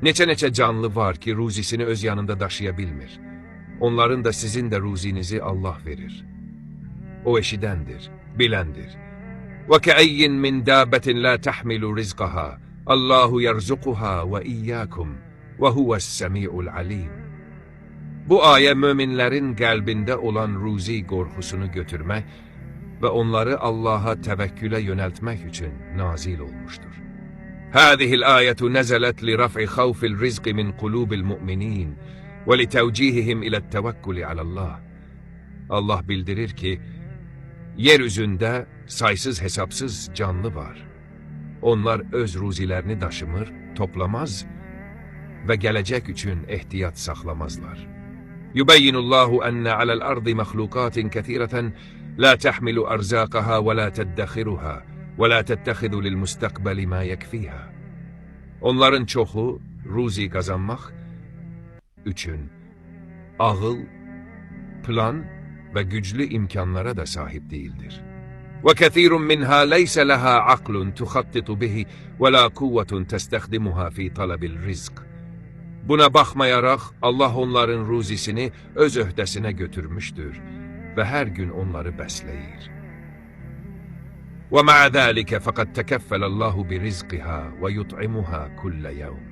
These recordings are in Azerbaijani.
Neçə canlı var ki, ruzisini öz yanında daşıya bilmir. Onların da sizin de ruzinizi Allah verir. O eşidəndir, biləndir. وَكَأَيِّن مِّن دَابَّةٍ لَا تَحْمِلُ رِزْقَهَا اللّٰهُ يَرْزُقُهَا وَإِيَّاكُمْ وَهُوَ السَّمِيعُ الْعَلِيمُ. Bu ayə möminlərin qəlbində olan ruzi qorxusunu götürmək və onları Allah'a təvəkkülə yönəltmək üçün nazil olmuşdur. هذه الآية نزلت لرفع خوف الرزق من قلوب المؤمنين ولتوجيههم إلى التوكل على الله. Allah bildirir ki, yeryüzündə saysız hesapsız canlı var. Onlar öz ruzilərini daşımır, toplamaz və gələcək üçün ehtiyat saxlamazlar. Yubayyinullahu enne alal ardı mahlukatin kethireten la tahmilu arzaqaha ve la teddexiruha ve la tettexidu lil mustakbali ma yekfiha. Onların çoxu ruzi qazanmaq üçün ağıl, plan ve güclü imkanlara da sahip değildir. وَكَثِيرٌ مِّنْهَا لَيْسَ لَهَا عَقْلٌ تُخَطِّطُ بِهِ وَلَا قُوَّةٌ تَسْتَخْدِمُهَا فِي طَلَبِ الرِّزْقِ. Buna baxmayaraq Allah onların ruzisini öz öhdəsinə götürmüşdür və hər gün onları bəsləyir. وَمَعَ ذَٰلِكَ فَقَدْ تَكَفَّلَ اللّٰهُ بِرِزْقِهَا وَيُطْعِمُهَا كُلَّ يَوْمٍ.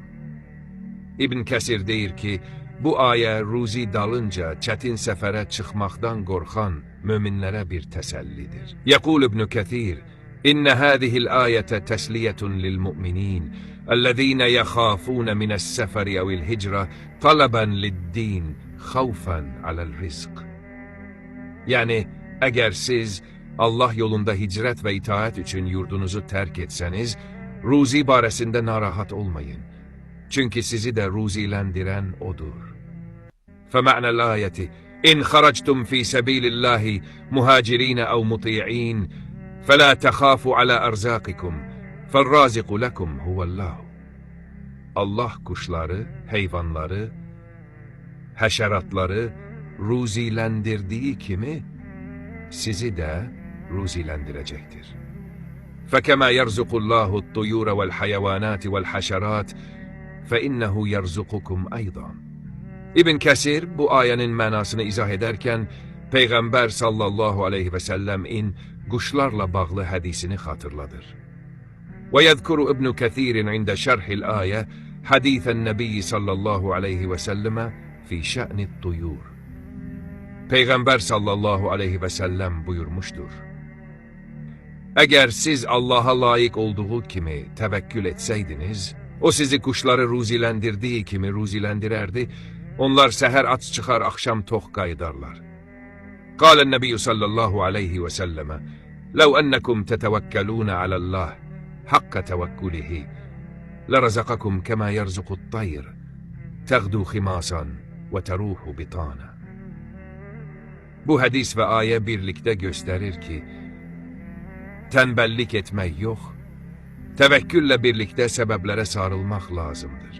İbn Kəsir deyir ki, bu ayə ruzi dalınca çətin səfərə çıxmaqdan qorxan möminlərə bir təsəllidir. Yəqul İbn Kəthir, İnnə hədihil ayətə təsliyətun lilmü'minin, əllezîne yəxafûne minəs-səfəri əvil hicrə, talabən lid-din, xavfən aləl-rizq. Yəni, əgər siz Allah yolunda hicrət və itaət üçün yurdunuzu tərk etsəniz, ruzi barəsində narahat olmayın. Çünki sizi də ruziləndirən odur. فَمَعْنَ الْآيَةِ إِنْ خَرَجْتُمْ فِي سَبِيلِ اللّٰهِ مُهَاجِرِينَ أَوْ مُطِيعِينَ فَلَا تَخَافُوا عَلَى أَرْزَاقِكُمْ فَالرَّازِقُ لَكُمْ هُوَ اللّٰهُ. Allah kuşları, heyvanları, həşəratları ruziləndirdiyi kimi sizi də ruziləndirəcəkdir. فَكَمَا يَرْزُقُ اللّٰهُ الطُّيُورَ وَالْحَيَوَانَاتِ وَالْحَشَرَاتِ فَإِنَّهُ يَرْزُقُكُمْ أَيْضًا. İbn Kəsir bu ayənin mənasını izah edərkən Peyğəmbər sallallahu aleyhi və səlləmin quşlarla bağlı hədisini xatırladır. وَيَذْكُرُ İbn Kəthir عند شرح الآية حديث النبي sallallahu aleyhi və səlləmə fi şə'n الطُّيُور. Peyğəmbər sallallahu aleyhi və səlləm buyurmuşdur. Əgər siz Allaha layiq olduğu kimi təvəkkül etsəydiniz, o sizi quşları ruziləndirdiyi kimi ruziləndirərdi, onlar səhər aç çıxar, axşam tox qayıdarlar. Qalən Nəbiyyü sallallahu aleyhi və səlləmə, Ləv ənəkum tətəvəkkəlunə aləlləh, haqqa təvəkkülihi, lərəzəqəkum kəmə yərzuqut tayr, təğdu ximasan və təruhu bitana. Bu hədis və ayə birlikdə göstərir ki, tənbəllik etmək yox, təvəkküllə birlikdə səbəblərə sarılmaq lazımdır.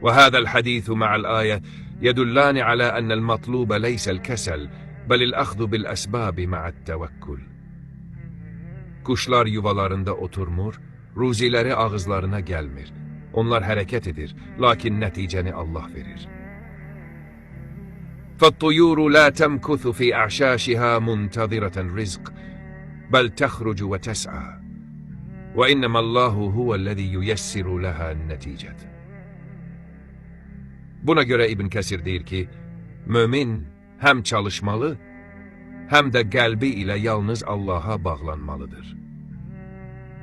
وهذا الحديث مع الآية يدلان على أن المطلوب ليس الكسل بل الأخذ بالأسباب مع التوكل. Kuşlar yuvalarında oturmur, ruziləri ağızlarına gəlmir. Onlar hərəkət edir, lakin nəticəni Allah verir. فالطيور لا تمكث في أعشاشها منتظرة الرزق بل تخرج وتسعى وإنما الله هو الذي ييسر لها النتيجة. Buna görə İbn Kəsir deyir ki, mömin həm çalışmalı, həm də qəlbi ilə yalnız Allaha bağlanmalıdır.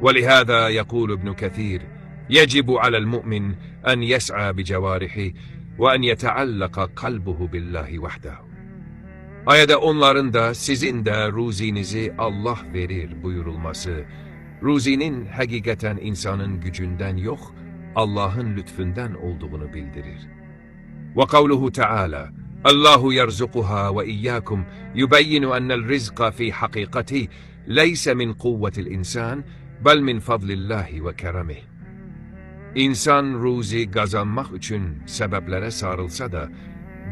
وَلِهَذَا يَقُولُ ابْنُ كَثِيرٌ يَجِبُ عَلَى الْمُؤْمِنِ أَنْ يَسْعَى بِجَوَارِحِهِ وَأَنْ يَتَعَلَّقَ قَلْبُهُ بِاللّٰهِ وَحْدَهُ. Ayədə onların da, sizin də ruzinizi Allah verir buyurulması, ruzinin həqiqətən insanın gücündən yox, Allahın lütfündən olduğunu bildirir. وقوله تعالى الله يرزقها وإياكم يبين أن الرزق في حقيقته ليس من قوة الإنسان بل من فضل الله وكرمه. İnsan ruzi qazanmaq üçün səbəblərə sarılsa da,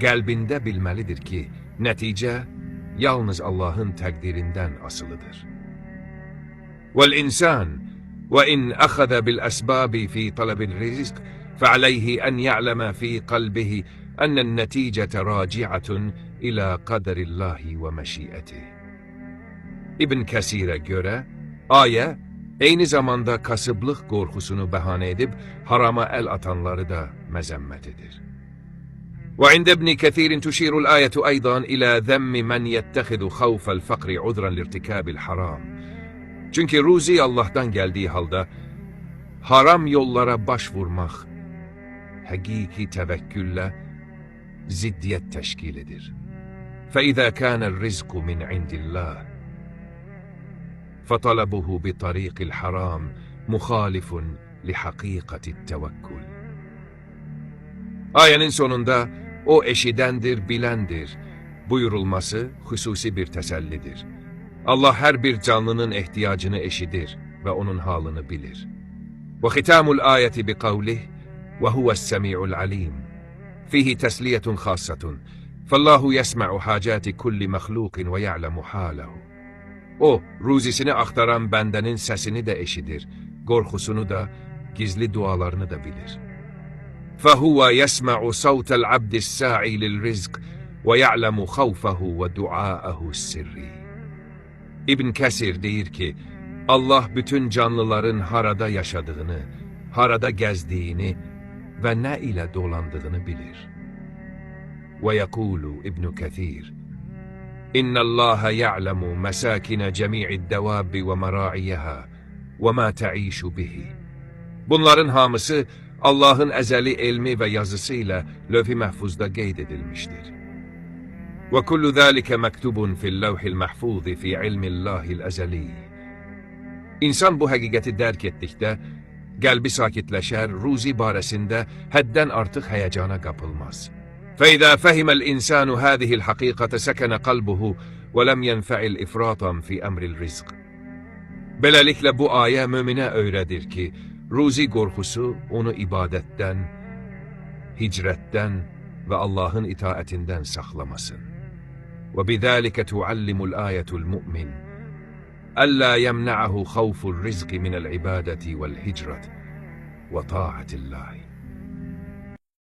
qəlbində bilməlidir ki, nəticə yalnız Allahın təqdirindən asılıdır. وَالْإِنسان وَإِنْ أَخَذَ بِالْأَسْبَابِ فِي طَلَبِ الرِّزْقِ فعليه أن يعلم في قلبه أن النتيجة راجعة إلى قدر الله ومشيئته. İbn Kesir'e göre ayet aynı zamanda kasıblık korkusunu bahane edip harama el atanları da mezemmet edir. وعند ابن كثير تشير الآية أيضا إلى ذم من يتخذ خوف الفقر عذرا لارتكاب الحرام. Çünkü ruzi Allah'tan geldiği halde haram yollara başvurmak hakiki tevekkülle ziddiyet teşkil edir. فإذا كان الرزق من عند الله فطلبه بطريق الحرام مخالف لحقيقة التوكل. Ayenin sonunda o eşidendir, bilendir buyurulması hususi bir tesellidir. Allah her bir canlının ihtiyacını eşidir ve onun halını bilir. وختام الآية بقوله وهو السميع العليم فيه تسلية خاصة فالله يسمع حاجات كل مخلوق ويعلم حاله. O, ruzisini aktaran bendenin sesini de eşidir, korkusunu da, gizli dualarını da bilir. فَهُوَ يَسْمَعُ صَوْتَ الْعَبْدِ السَّاعِي لِلْرِزْقِ وَيَعْلَمُ خَوْفَهُ وَدُعَاءَهُ السِّرِّ. İbn Kesir deyir ki, Allah bütün canlıların harada yaşadığını, harada gezdiğini ve ne ile dolandığını bilir. وَيَقُولُ İbn Kesir إن الله يعلم مساكن جميع الدواب ومراعيها وما تعيش به. Bunların hamısı Allah'ın ezeli ilmi ve yazısıyla lövh-i mahfuzda kaydedilmiştir. وكل ذلك مكتوب في اللوح المحفوظ في علم الله الأزلي. İnsan bu hakikati derk ettikdə, qəlbi sakitləşər, ruzi barəsində həddən artıq həyəcana kapılmaz. فإذا فهم الإنسان هذه الحقيقة سكن قلبه ولم ينفعل إفراطا في أمر الرزق. Beləliklə bu ayə möminə öyrədir ki, ruzi qorxusu onu ibadətdən, hicrətdən və Allahın itaətindən saxlamasın. وبذلك تعلم الآية المؤمن ألا يمنعه خوف الرزق من العبادة والهجرة وطاعة الله.